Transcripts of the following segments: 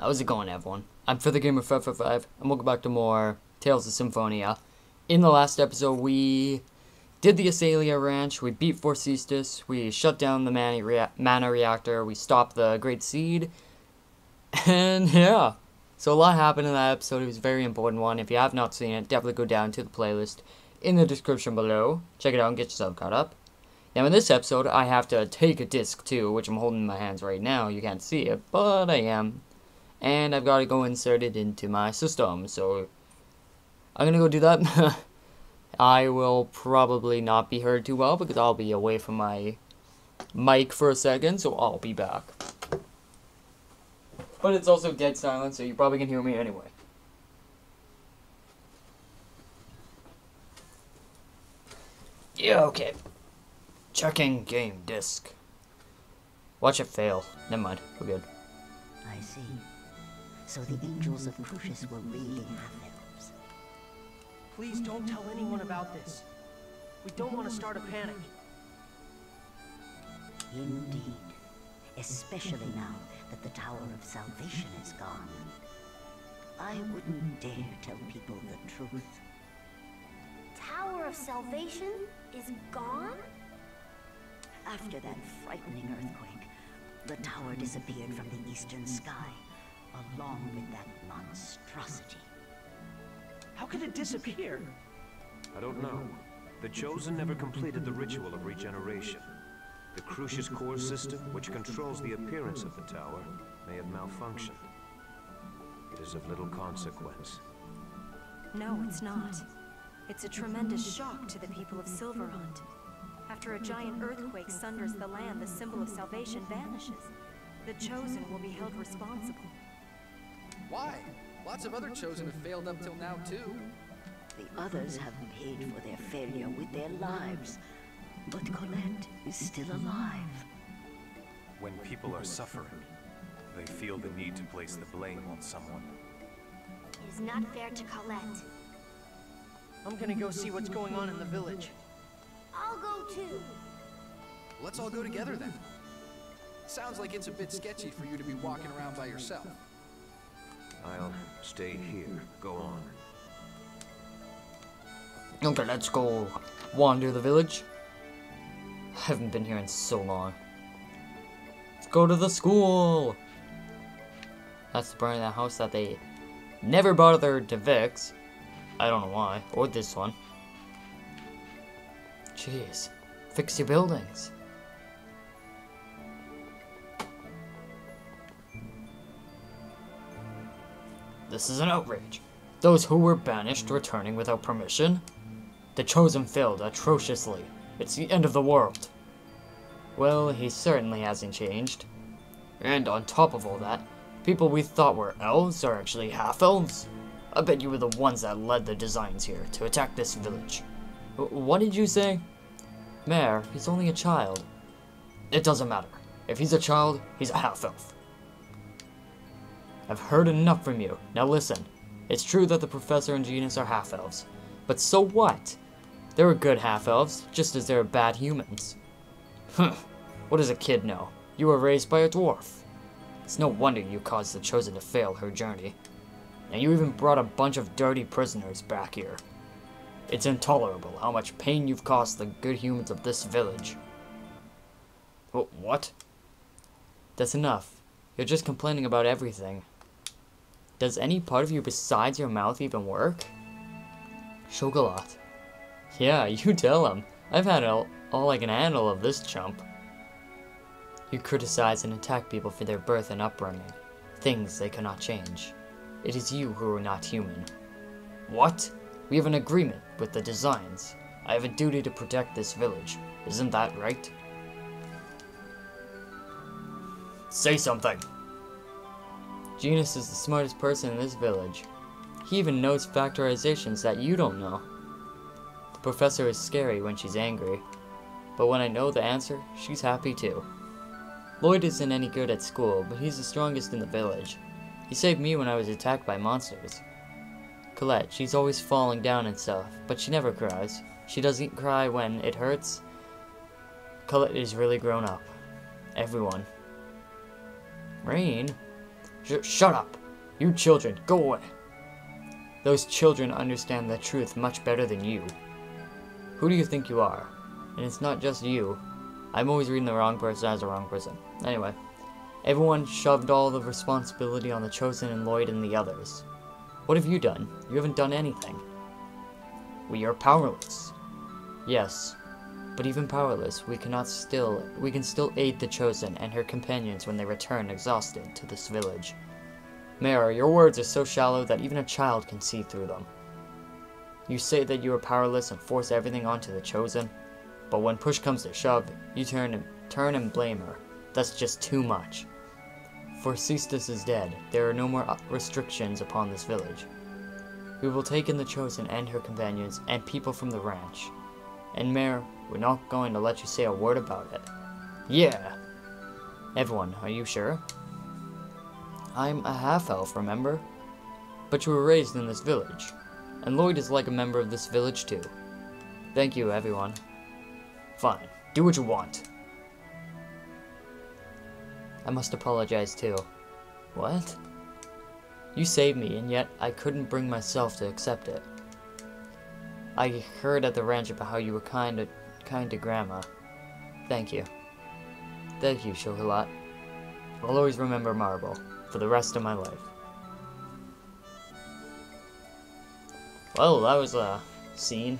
How's it going, everyone? I'm FurtherGamer555, and welcome back to more Tales of Symphonia. In the last episode, we did the Asalia Ranch, we beat Forcestus, we shut down the mana reactor, we stopped the Great Seed, and yeah. So a lot happened in that episode. It was a very important one. If you have not seen it, definitely go down to the playlist in the description below. Check it out and get yourself caught up. Now in this episode, I have to take a disc too, which I'm holding in my hands right now. You can't see it, but I am. And I've got to go insert it into my system, so I'm gonna go do that. I will probably not be heard too well because I'll be away from my mic for a second, so I'll be back. But it's also dead silent, so you probably can hear me anyway. Yeah, okay. Checking game disc. Watch it fail. Never mind, we're good. I see. So the angels of Crucius were really half-elves. Please don't tell anyone about this. We don't want to start a panic. Indeed. Especially now that the Tower of Salvation is gone. I wouldn't dare tell people the truth. Tower of Salvation is gone? After that frightening earthquake, the tower disappeared from the eastern sky, along with that monstrosity. How could it disappear? I don't know. The Chosen never completed the ritual of regeneration. The Crucius core system, which controls the appearance of the tower, may have malfunctioned. It is of little consequence. No, it's not. It's a tremendous shock to the people of Silverhunt. After a giant earthquake sunders the land, the symbol of salvation vanishes. The Chosen will be held responsible. Why? Lots of other Chosen have failed up till now, too. The others have paid for their failure with their lives. But Colette is still alive. When people are suffering, they feel the need to place the blame on someone. It is not fair to Colette. I'm gonna go see what's going on in the village. I'll go too. Let's all go together then. Sounds like it's a bit sketchy for you to be walking around by yourself. I'll stay here. Go on. Okay, let's go wander the village. I haven't been here in so long. Let's go to the school. That's the part of that house that they never bothered to fix. I don't know why. Or this one. Jeez. Fix your buildings. This is an outrage. Those who were banished returning without permission. The Chosen failed atrociously. It's the end of the world. Well, he certainly hasn't changed. And on top of all that, people we thought were elves are actually half-elves. I bet you were the ones that led the designs here to attack this village. What did you say? Mayor, he's only a child. It doesn't matter. If he's a child, he's a half-elf. I've heard enough from you. Now listen. It's true that the professor and Genus are half-elves. But so what? There are good half-elves, just as there are bad humans. What does a kid know? You were raised by a dwarf. It's no wonder you caused the Chosen to fail her journey. And you even brought a bunch of dirty prisoners back here. It's intolerable how much pain you've caused the good humans of this village. What? That's enough. You're just complaining about everything. Does any part of you besides your mouth even work? Chocolat. Yeah, you tell him. I've had all I can handle of this chump. You criticize and attack people for their birth and upbringing. Things they cannot change. It is you who are not human. What? We have an agreement with the designs. I have a duty to protect this village. Isn't that right? Say something! Genus is the smartest person in this village. He even knows factorizations that you don't know. The professor is scary when she's angry, but when I know the answer, she's happy too. Lloyd isn't any good at school, but he's the strongest in the village. He saved me when I was attacked by monsters. Colette, she's always falling down and stuff, but she never cries. She doesn't cry when it hurts. Colette is really grown up. Everyone. Rain? Shut up! You children, go away! Those children understand the truth much better than you. Who do you think you are? And it's not just you. I'm always reading the wrong person as a wrong person. Anyway, everyone shoved all the responsibility on the Chosen and Lloyd and the others. What have you done? You haven't done anything. We are powerless. Yes, but even powerless, we can still aid the Chosen and her companions when they return exhausted to this village. Mayor, your words are so shallow that even a child can see through them. You say that you are powerless and force everything onto the Chosen, but when push comes to shove, you turn and blame her. That's just too much. For Sisters is dead, there are no more restrictions upon this village. We will take in the Chosen and her companions and people from the ranch. And Mayor, we're not going to let you say a word about it. Yeah! Everyone, are you sure? I'm a half-elf, remember? But you were raised in this village. And Lloyd is like a member of this village too. Thank you, everyone. Fine, do what you want. I must apologize too. What? You saved me, and yet I couldn't bring myself to accept it. I heard at the ranch about how you were kind to Grandma. Thank you. Thank you, Chocolat. I'll always remember Marble for the rest of my life. Well, that was a scene.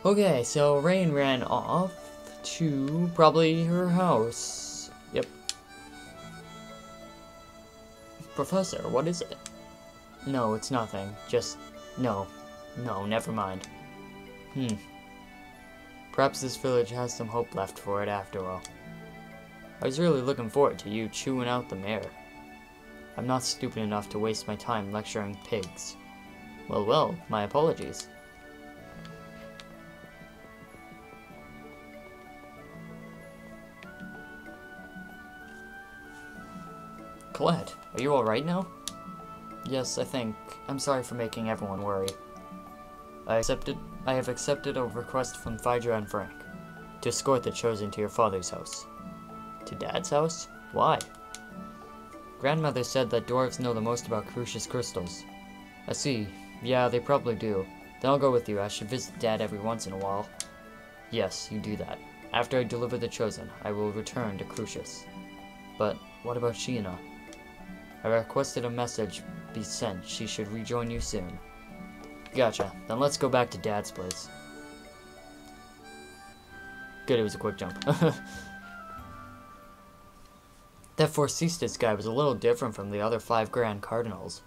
Okay, so Rain ran off to probably her house. Yep. Professor, what is it? No, it's nothing. Just... No, never mind. Perhaps this village has some hope left for it after all. I was really looking forward to you chewing out the mayor. I'm not stupid enough to waste my time lecturing pigs. Well, my apologies. Colette, are you alright now? Yes, I think. I'm sorry for making everyone worry. I have accepted a request from Phaedra and Frank to escort the Chosen to your father's house. To Dad's house? Why? Grandmother said that dwarves know the most about Crucius crystals. I see. Yeah, they probably do. Then I'll go with you. I should visit Dad every once in a while. Yes, you do that. After I deliver the Chosen, I will return to Crucius. But what about Sheena? I requested a message be sent. She should rejoin you soon. Gotcha. Then let's go back to Dad's place. Good, it was a quick jump. That Forcistus guy was a little different from the other 5 Grand Cardinals.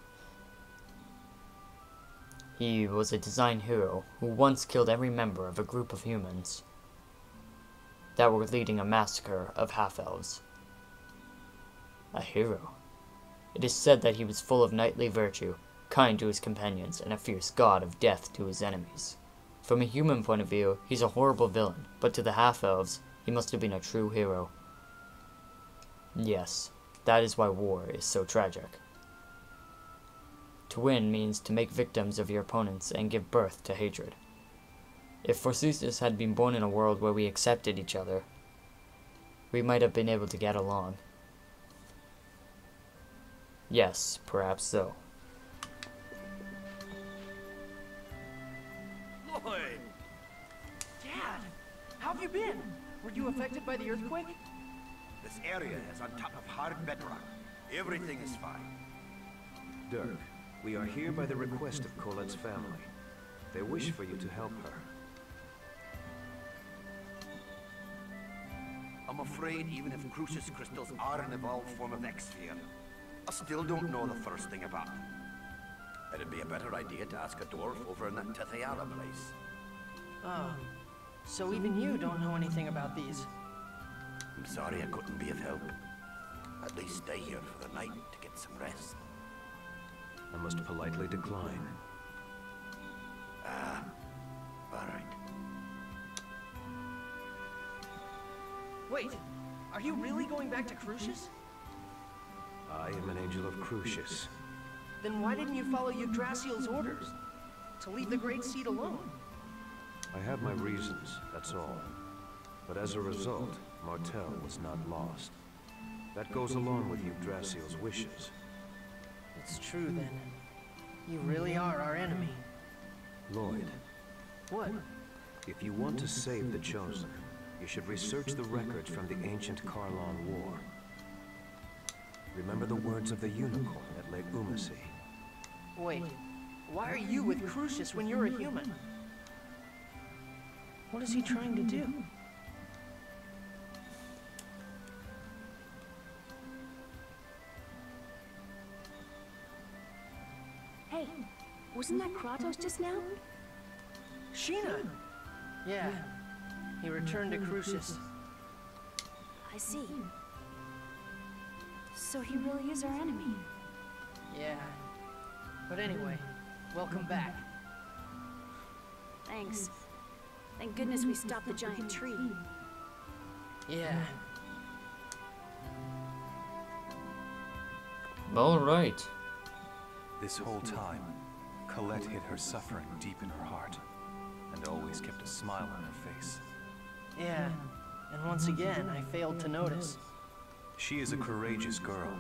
He was a design hero who once killed every member of a group of humans that were leading a massacre of half-elves. A hero. It is said that he was full of knightly virtue, kind to his companions, and a fierce god of death to his enemies. From a human point of view, he's a horrible villain, but to the half-elves, he must have been a true hero. Yes, that is why war is so tragic. To win means to make victims of your opponents and give birth to hatred. If Forcistus had been born in a world where we accepted each other, we might have been able to get along. Yes, perhaps so. Lloyd! Dad! How have you been? Were you affected by the earthquake? This area is on top of hard bedrock. Everything is fine. Dirk, we are here by the request of Colette's family. They wish for you to help her. I'm afraid even if Crucius crystals are an evolved form of X-Sphere, I still don't know the first thing about them. It'd be a better idea to ask a dwarf over in that Tithiara place. Oh, so even you don't know anything about these? I'm sorry I couldn't be of help. At least stay here for the night to get some rest. I must politely decline. Ah, all right. Wait, are you really going back to Crucius? I am an angel of Crucius. Then why didn't you follow Yggdrasil's orders? To leave the Great Seed alone? I had my reasons, that's all. But as a result, Martel was not lost. That goes along with Yggdrasil's wishes. It's true then. You really are our enemy. Lloyd, What? if you want to save the Chosen, you should research the records from the ancient Karlon War. Remember the words of the unicorn at Lake Umasi. Wait, why are you with Crucius when you're a human? What is he trying to do? Hey, wasn't that Kratos just now? Sheena! Yeah, he returned to Crucius. I see. So he really is our enemy. Yeah. But anyway, welcome back. Thanks. Thank goodness we stopped the giant tree. Yeah. Alright. This whole time, Colette hid her suffering deep in her heart, and always kept a smile on her face. Yeah. And once again, I failed to notice. She is a courageous girl.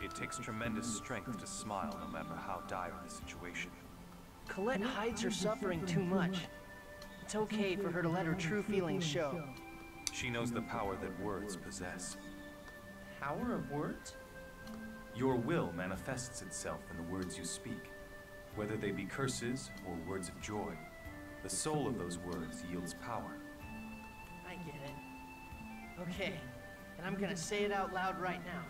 It takes tremendous strength to smile no matter how dire the situation. Colette hides her suffering too much. It's okay for her to let her true feelings show. She knows the power that words possess. Power of words? Your will manifests itself in the words you speak. Whether they be curses or words of joy, the soul of those words yields power. I get it. Okay, and I'm gonna say it out loud right now.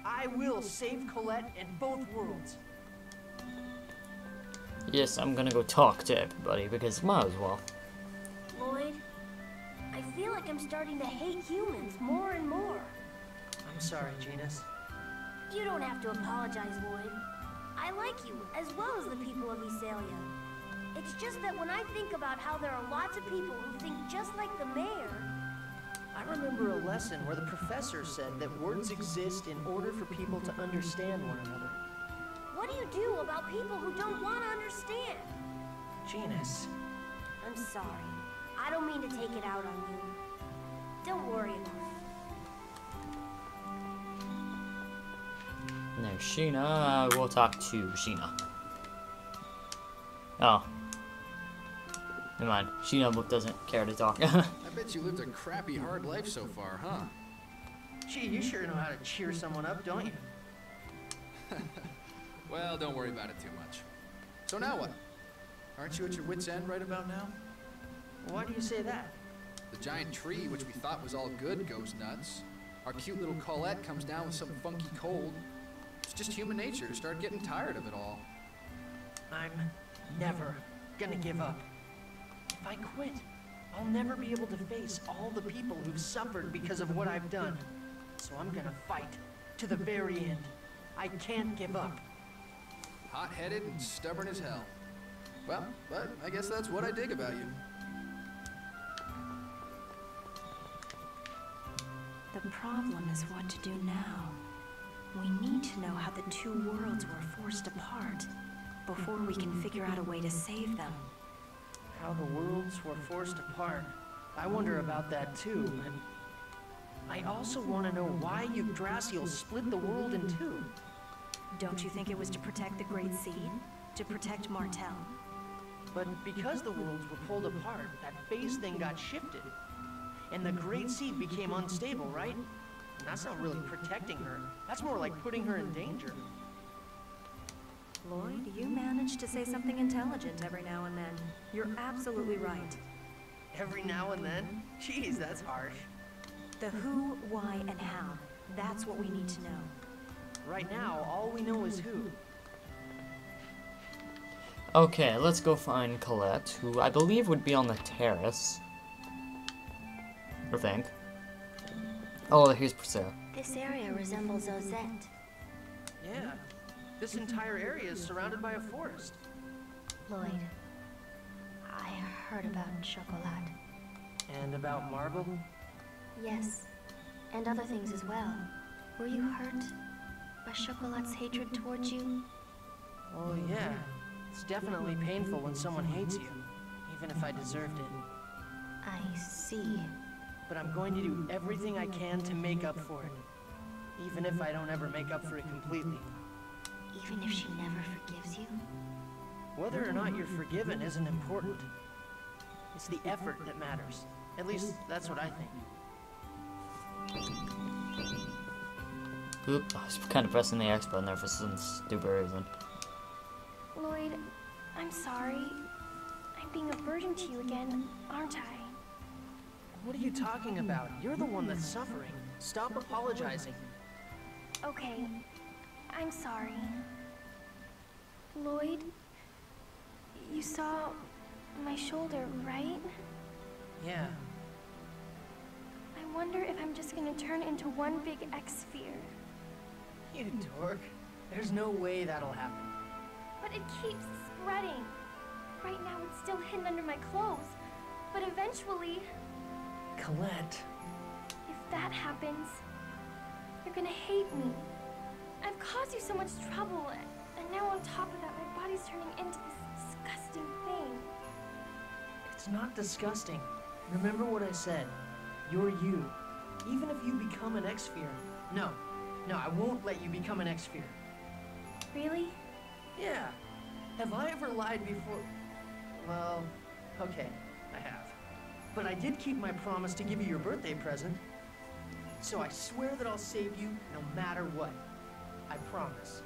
I will save Colette in both worlds. Yes, I'm gonna go talk to everybody because might as well. Lloyd, I feel like I'm starting to hate humans more and more. I'm sorry, Genus. You don't have to apologize, Lloyd. I like you, as well as the people of Isalia. It's just that when I think about how there are lots of people who think just like the mayor... I remember a lesson where the professor said that words exist in order for people to understand one another. What do you do about people who don't want to understand? Genus. I'm sorry. I don't mean to take it out on you. Don't worry about it. No, Sheena. We'll talk to Sheena. Oh. Never mind. Sheena doesn't care to talk. I bet you lived a crappy, hard life so far, huh? Gee, you sure know how to cheer someone up, don't you? Well, don't worry about it too much. So now what? Aren't you at your wit's end right about now? Why do you say that? The giant tree, which we thought was all good, goes nuts. Our cute little Colette comes down with some funky cold. It's just human nature to start getting tired of it all. I'm never gonna give up. If I quit, I'll never be able to face all the people who've suffered because of what I've done. So I'm gonna fight to the very end. I can't give up. Hot-headed and stubborn as hell. Well, but I guess that's what I dig about you. The problem is what to do now. We need to know how the two worlds were forced apart before we can figure out a way to save them. How the worlds were forced apart. I wonder about that too. And I also want to know why Yggdrasil split the world in two. Don't you think it was to protect the Great Seed? To protect Martel? But because the worlds were pulled apart, that phase thing got shifted. And the Great Seed became unstable, right? And that's not really protecting her. That's more like putting her in danger. Lloyd, you manage to say something intelligent every now and then. You're absolutely right. Every now and then? Jeez, that's harsh. The who, why, and how. That's what we need to know. Right now, all we know is who. Okay, let's go find Colette, who I believe would be on the terrace. I think. Oh, here's Priscilla. This area resembles Ozette. Yeah. This entire area is surrounded by a forest. Lloyd, I heard about Chocolat. And about Marble? Yes, and other things as well. Were you hurt by Chocolat's hatred towards you? Oh yeah. It's definitely painful when someone hates you, even if I deserved it. I see. But I'm going to do everything I can to make up for it. even if I don't ever make up for it completely. Even if she never forgives you? Whether or not you're forgiven isn't important. It's the effort that matters. At least, that's what I think. Oop, I was kind of pressing the X button there for some stupid reason. Lloyd, I'm sorry. I'm being a burden to you again, aren't I? What are you talking about? You're the one that's suffering. Stop apologizing. Okay, I'm sorry. Lloyd, you saw my shoulder, right? Yeah. I wonder if I'm just gonna turn into one big X-sphere. You dork. There's no way that'll happen. But it keeps spreading. Right now it's still hidden under my clothes. But eventually, Colette. if that happens, you're gonna hate me. I've caused you so much trouble, and now on top of that, my body's turning into this disgusting thing. It's not disgusting. Remember what I said. You're you. Even if you become an X-sphere. No, I won't let you become an X-sphere. Really? Yeah. Have I ever lied before? Well, okay, I have. But I did keep my promise to give you your birthday present. So I swear that I'll save you no matter what. I promise.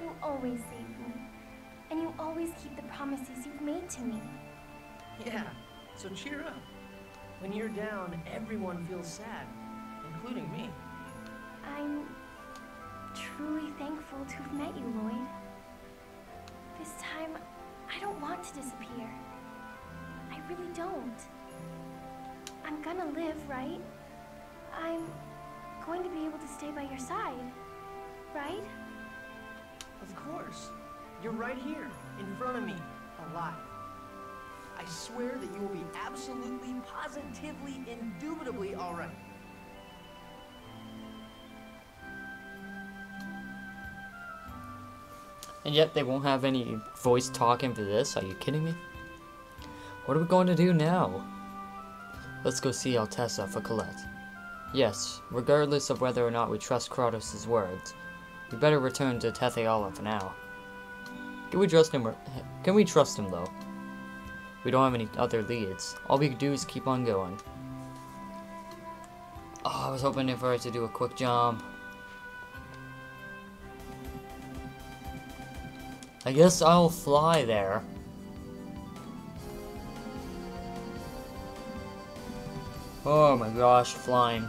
You always save me. And you always keep the promises you've made to me. Yeah, so cheer up. When you're down, everyone feels sad, including me. I'm truly thankful to have met you, Lloyd. This time, I don't want to disappear. I really don't. I'm gonna live, right? I'm going to be able to stay by your side, right? Of course. You're right here, in front of me, alive. I swear that you will be absolutely, positively, indubitably all right. And yet they won't have any voice talking for this? Are you kidding me? What are we going to do now? Let's go see Altessa for Colette. Yes, regardless of whether or not we trust Kratos' words, we better return to Tetheala for now. Can we trust him? Can we trust him though? We don't have any other leads. All we can do is keep on going. Oh, I was hoping for it to do a quick jump. I guess I'll fly there. Oh my gosh, flying.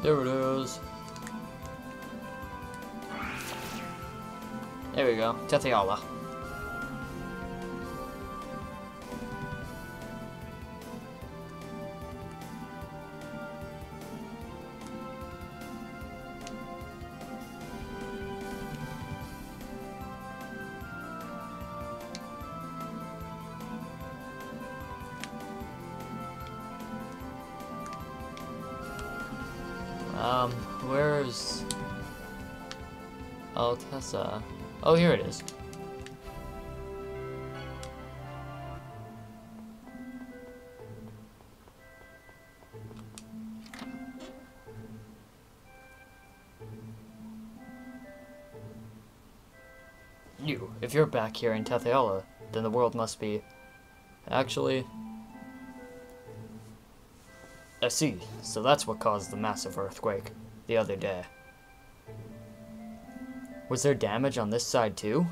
There it is. There we go, Tetheala. Where's Altessa? Oh, here it is. If you're back here in Tetheala, then the world must be... Actually... I see. So that's what caused the massive earthquake the other day. Was there damage on this side too?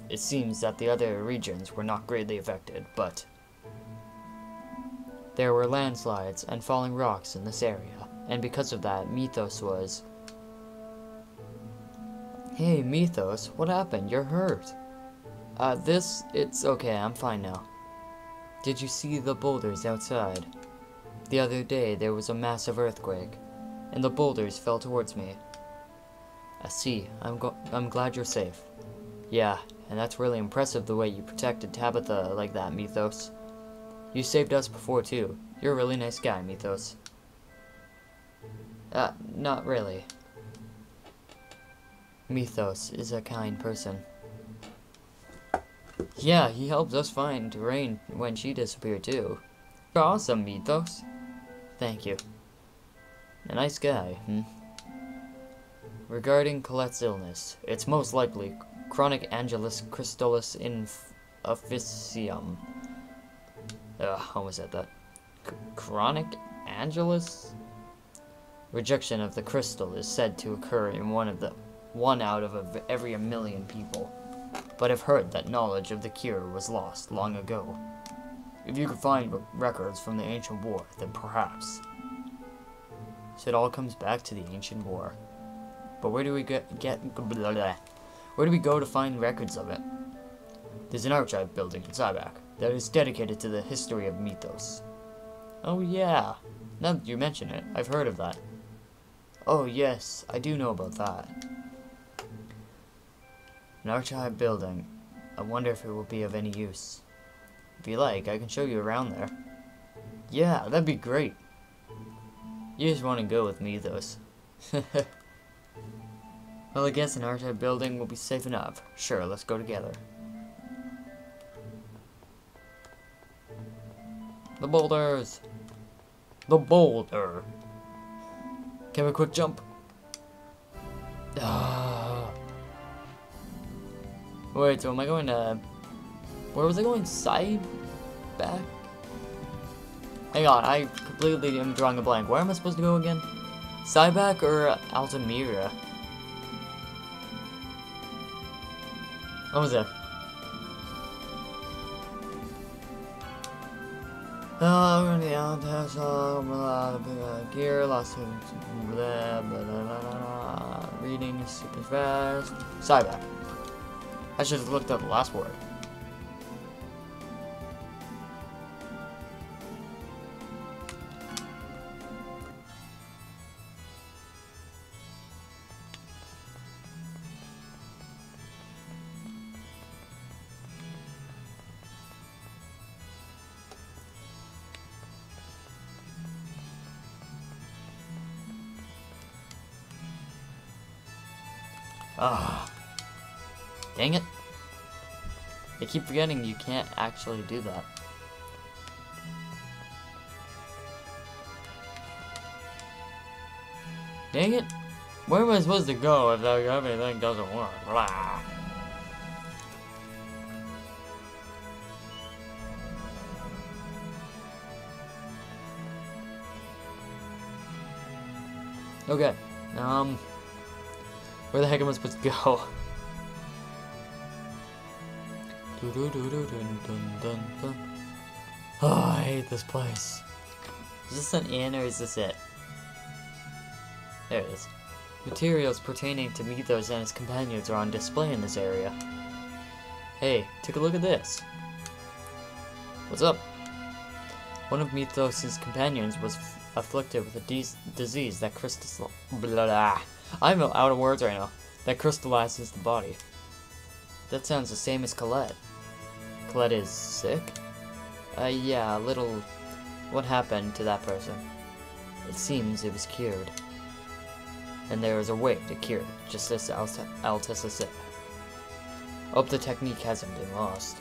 It seems that the other regions were not greatly affected, but... There were landslides and falling rocks in this area, and because of that, Mythos was... Hey, Mythos, what happened? You're hurt. It's okay, I'm fine now. Did you see the boulders outside? The other day, there was a massive earthquake, and the boulders fell towards me. I see. I'm glad you're safe. Yeah, and that's really impressive the way you protected Tabitha like that, Mythos. You saved us before, too. You're a really nice guy, Mythos. Not really. Mythos is a kind person. Yeah, he helped us find Rain when she disappeared too. You're awesome, Mythos. Thank you. A nice guy, Regarding Colette's illness, it's most likely chronic Angelus Crystallis officium. Almost said that. Chronic Angelus? Rejection of the crystal is said to occur in one out of every 1,000,000 people, but I've heard that knowledge of the cure was lost long ago. If you could find records from the ancient war, then perhaps. So it all comes back to the ancient war. But where do we where do we go to find records of it? There's an archive building in Sybac that is dedicated to the history of Mythos. Oh yeah, now that you mention it, I've heard of that. Oh yes, I do know about that. An archive building. I wonder if it will be of any use. If you like, I can show you around there. Yeah, that'd be great. You just want to go with me, though. Well, I guess an archive building will be safe enough. Sure, let's go together. The boulders! The boulder! Can we quick jump? Wait, so am I going to... Where was I going? Side? Back? Hang on, I completely am drawing a blank. Where am I supposed to go again? Sybac or Altamira? What was that? Gear, lots of reading super fast. Sybac. I should have looked up the last word. Ah, dang it. I keep forgetting you can't actually do that. Dang it. Where am I supposed to go if everything doesn't work? Blah. Okay, where the heck am I supposed to go? Oh, I hate this place. Is this an inn or is this it? There it is. Materials pertaining to Mythos and his companions are on display in this area. Hey, take a look at this. What's up? One of Mythos' companions was afflicted with a disease that I'm out of words right now. That crystallizes the body. That sounds the same as Colette. Colette is sick? Yeah, a little... What happened to that person? It seems it was cured. And there is a way to cure it, just as Altessa said. Hope the technique hasn't been lost.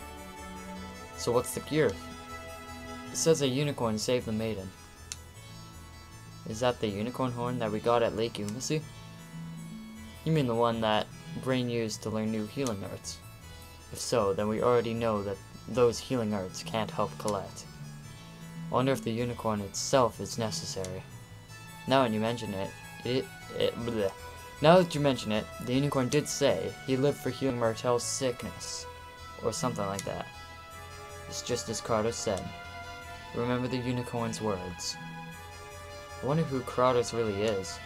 So what's the cure? It says a unicorn saved the maiden. Is that the unicorn horn that we got at Lake Umacy? You mean the one that Brain used to learn new healing arts? If so, then we already know that those healing arts can't help Colette. I wonder if the unicorn itself is necessary. Now that you mention it, Now that you mention it, the unicorn did say he lived for healing Martel's sickness, or something like that. It's just as Kratos said. Remember the unicorn's words. I wonder who Kratos really is.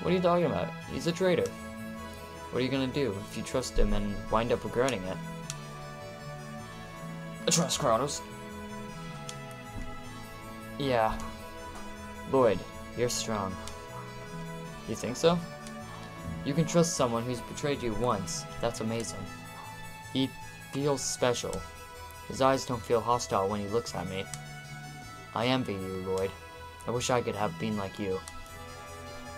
What are you talking about? He's a traitor. What are you gonna do if you trust him and wind up regretting it? I trust Kratos. Yeah. Lloyd, you're strong. You think so? You can trust someone who's betrayed you once. That's amazing. He feels special. His eyes don't feel hostile when he looks at me. I envy you, Lloyd. I wish I could have been like you.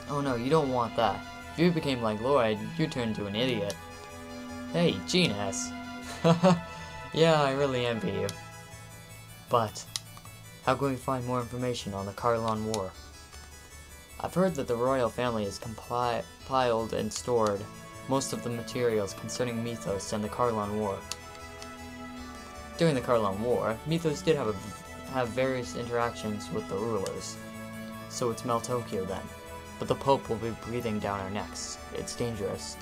Oh no, you don't want that. If you became like Lloyd, you'd turn into an idiot. Hey, Genius. Yeah, I really envy you. But, how can we find more information on the Carlon War? I've heard that the royal family has compiled and stored most of the materials concerning Mythos and the Carlon War. During the Carlon War, Mythos did have various interactions with the rulers. So it's Meltokyo then. But the Pope will be breathing down our necks. It's dangerous.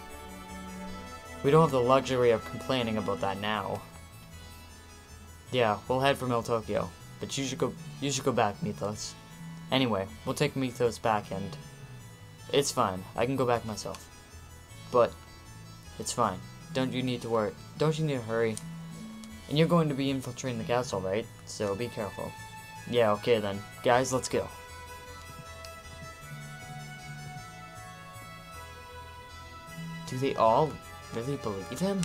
We don't have the luxury of complaining about that now. Yeah, we'll head for Meltokyo. But you should go back, Mythos. Anyway, we'll take Mythos back and... It's fine. I can go back myself. But, it's fine. Don't you need to hurry? And you're going to be infiltrating the castle, right? So be careful. Yeah, okay then. Guys, let's go. Do they all really believe him?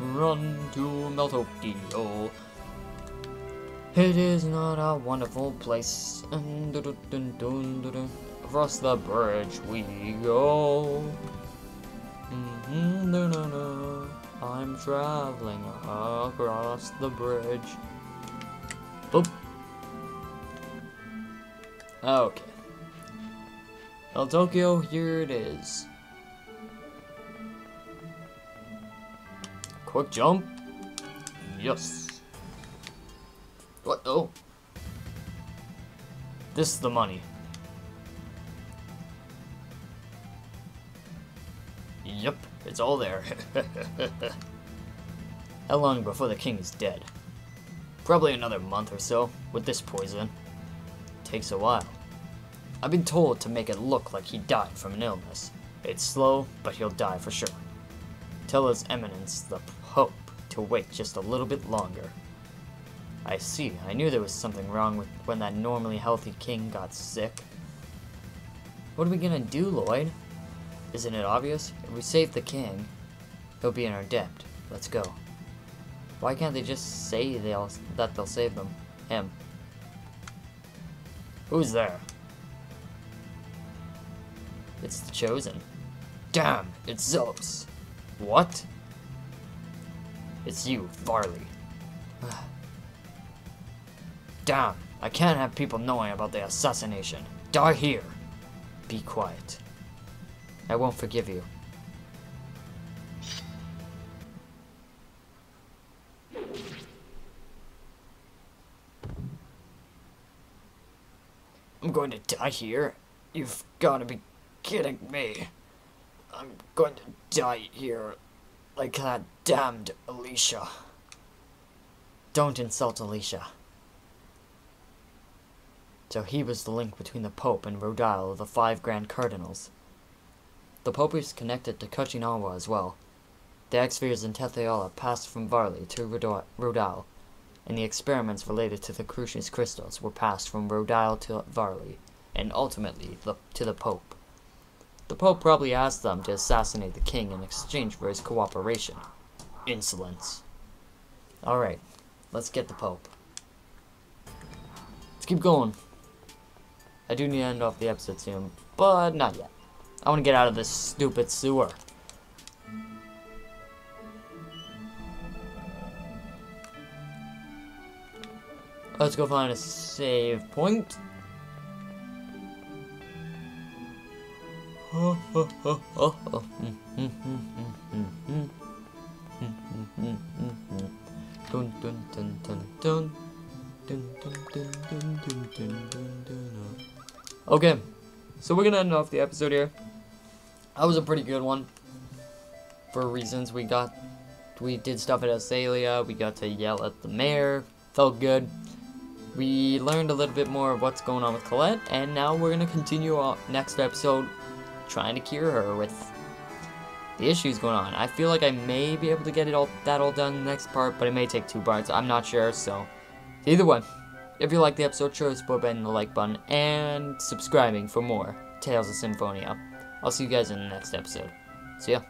Run to Meltokyo. It is not a wonderful place. Across the bridge we go. I'm traveling across the bridge. Boop. Okay. Meltokyo, here it is. Quick jump. Yes. What? Oh. This is the money. Yep, it's all there. How long before the king is dead? Probably another month or so, with this poison. Takes a while. I've been told to make it look like he died from an illness. It's slow, but he'll die for sure. Tell His Eminence, the Pope, to wait just a little bit longer. I see. I knew there was something wrong with when that normally healthy king got sick. What are we gonna do, Lloyd? Isn't it obvious? If we save the king, he'll be in our debt. Let's go. Why can't they just say that they'll save him? Who's there? It's the Chosen. Damn, it's Zelos. What? It's you, Varley. Damn, I can't have people knowing about the assassination. Die here. Be quiet. I won't forgive you. I'm going to die here? You've got to be kidding me. I'm going to die here like that damned Alicia. Don't insult Alicia. So he was the link between the Pope and Rodile of the 5 Grand Cardinals. The Pope is connected to Kuchinawa as well. The X-spheres in Tetheola passed from Varley to Rodile, and the experiments related to the Crucius crystals were passed from Rodile to Varley, and ultimately to the Pope. The Pope probably asked them to assassinate the king in exchange for his cooperation. Insolence. Alright, let's get the Pope. Let's keep going. I do need to end off the episode soon, but not yet. I want to get out of this stupid sewer. Let's go find a save point. Okay, so we're gonna end off the episode here. That was a pretty good one. For reasons we did stuff at Azalea, we got to yell at the mayor, felt good. We learned a little bit more of what's going on with Colette, and now we're gonna continue our next episode trying to cure her with the issues going on. I feel like I may be able to get all done in the next part, but it may take 2 parts. I'm not sure, so either way. If you liked the episode, show support by hitting the like button and subscribing for more Tales of Symphonia. I'll see you guys in the next episode. See ya.